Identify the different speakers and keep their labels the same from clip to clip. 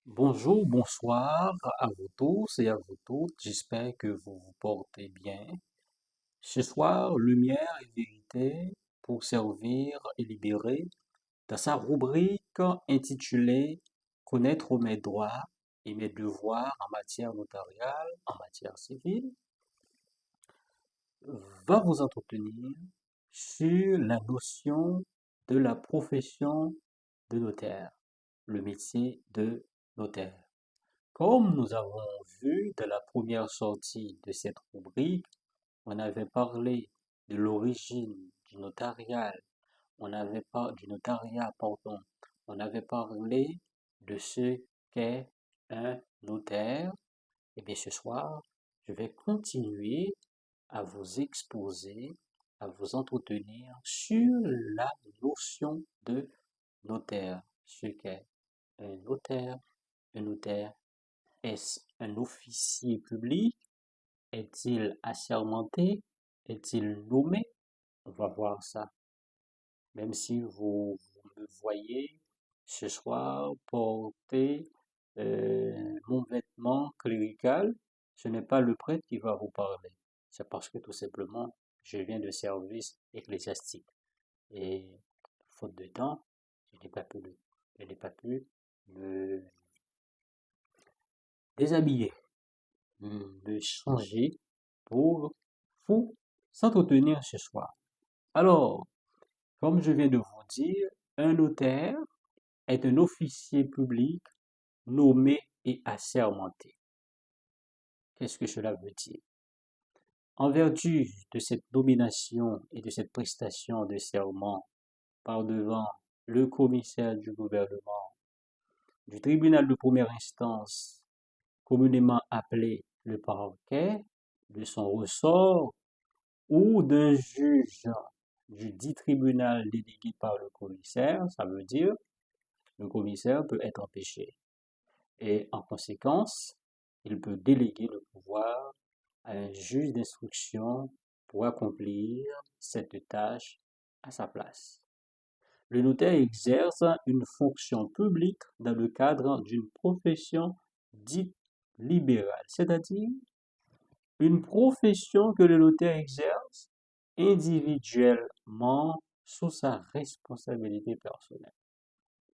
Speaker 1: Bonjour, bonsoir à vous tous et à vous toutes. J'espère que vous vous portez bien. Ce soir, Lumière et Vérité pour servir et libérer dans sa rubrique intitulée Connaître mes droits et mes devoirs en matière notariale, en matière civile, va vous entretenir sur la notion de la profession de notaire, le métier de notaire. Comme nous avons vu dans la première sortie de cette rubrique, on avait parlé de l'origine du notariat, du notariat, pardon. On avait parlé de ce qu'est un notaire. Et bien ce soir, je vais continuer à vous exposer, à vous entretenir sur la notion de notaire, ce qu'est un notaire. Un notaire, est-ce un officier public? Est-il assermenté? Est-il nommé? On va voir ça. Même si vous me voyez ce soir porter mon vêtement clérical, ce n'est pas le prêtre qui va vous parler. C'est parce que tout simplement, je viens de service ecclésiastique. Et faute de temps, je n'ai pas pu me déshabiller, me changer pour vous s'entretenir ce soir. Alors, comme je viens de vous dire, un notaire est un officier public nommé et assermenté. Qu'est-ce que cela veut dire? En vertu de cette nomination et de cette prestation de serment par devant le commissaire du gouvernement du tribunal de première instance, communément appelé le parquet, de son ressort ou d'un juge du dit tribunal délégué par le commissaire, ça veut dire le commissaire peut être empêché. Et en conséquence, il peut déléguer le pouvoir à un juge d'instruction pour accomplir cette tâche à sa place. Le notaire exerce une fonction publique dans le cadre d'une profession dite libérale, c'est-à-dire une profession que le notaire exerce individuellement sous sa responsabilité personnelle.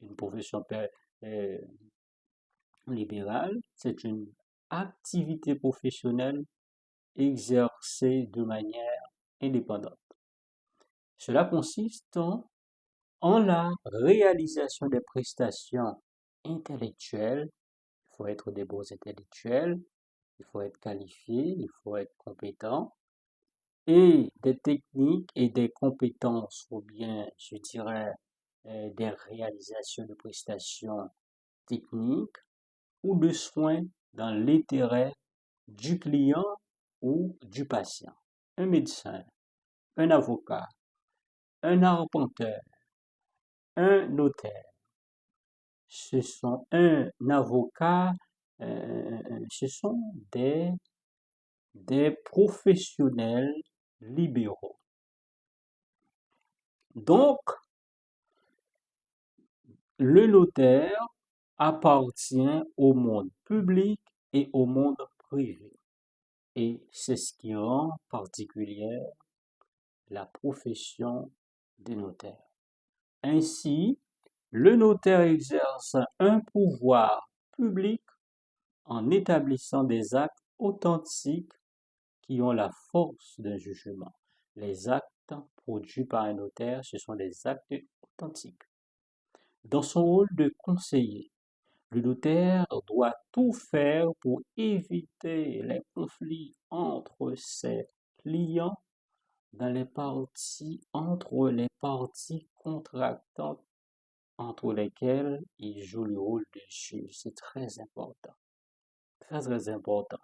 Speaker 1: Une profession euh, libérale, c'est une activité professionnelle exercée de manière indépendante. Cela consiste en la réalisation des prestations intellectuelles. Il faut être des beaux intellectuels, il faut être qualifié, il faut être compétent, et des techniques et des compétences, ou bien, je dirais, des réalisations de prestations techniques ou de soins dans l'intérêt du client ou du patient. Un médecin, un avocat, un arpenteur, un notaire. Ce sont un avocat, ce sont des professionnels libéraux. Donc, le notaire appartient au monde public et au monde privé. Et c'est ce qui rend particulière la profession des notaires. Ainsi, le notaire exerce un pouvoir public en établissant des actes authentiques qui ont la force d'un jugement. Les actes produits par un notaire, ce sont des actes authentiques. Dans son rôle de conseiller, le notaire doit tout faire pour éviter les conflits entre ses clients entre les parties contractantes entre lesquelles il joue le rôle de juge. C'est très important, très très important.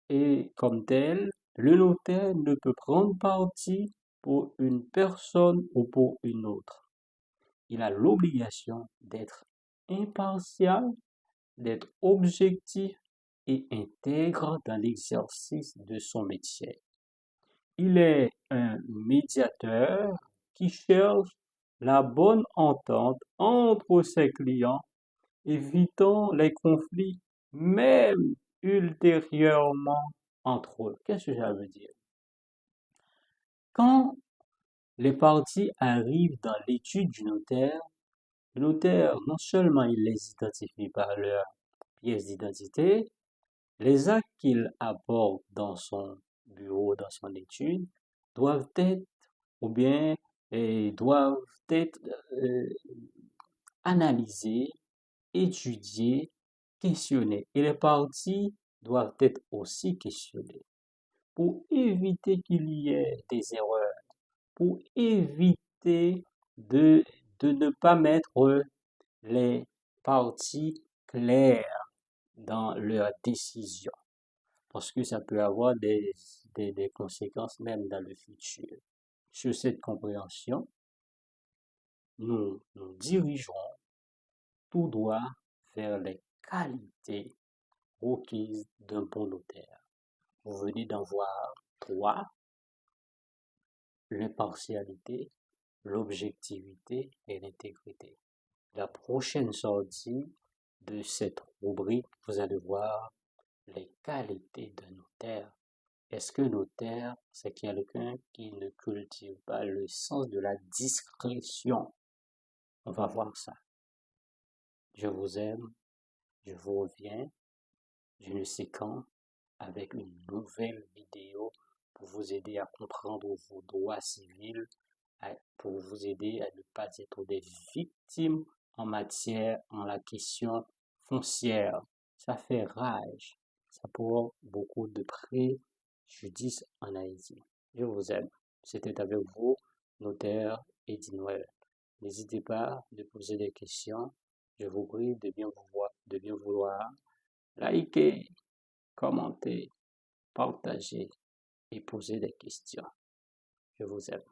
Speaker 1: Et comme tel, le notaire ne peut prendre parti pour une personne ou pour une autre. Il a l'obligation d'être impartial, d'être objectif et intègre dans l'exercice de son métier. Il est un médiateur qui cherche la bonne entente entre ses clients Évitons les conflits, même ultérieurement entre eux. Qu'est-ce que ça veut dire? Quand les parties arrivent dans l'étude du notaire, le notaire, non seulement il les identifie par leur pièce d'identité, les actes qu'il apporte dans son bureau, dans son étude, doivent être, ou bien, doivent être analysés, étudiés, questionnés. Et les parties doivent être aussi questionnées pour éviter qu'il y ait des erreurs, pour éviter de, de ne pas mettre les parties claires dans leurs décisions, parce que ça peut avoir des conséquences même dans le futur. Sur cette compréhension, nous nous dirigerons tout droit vers les qualités requises d'un bon notaire. Vous venez d'en voir trois: l'impartialité, l'objectivité et l'intégrité. La prochaine sortie de cette rubrique, vous allez voir les qualités d'un notaire. Est-ce que notaire, c'est quelqu'un qui ne cultive pas le sens de la discrétion? On va voir ça. Je vous aime, je vous reviens, je ne sais quand, avec une nouvelle vidéo pour vous aider à comprendre vos droits civils, pour vous aider à ne pas être des victimes en la question foncière. Ça fait rage, ça provoque beaucoup de préjudice en Haïti. Je vous aime. C'était avec vous, notaire Eddy Noël. N'hésitez pas de poser des questions. Je vous prie de bien vouloir liker, commenter, partager et poser des questions. Je vous aime.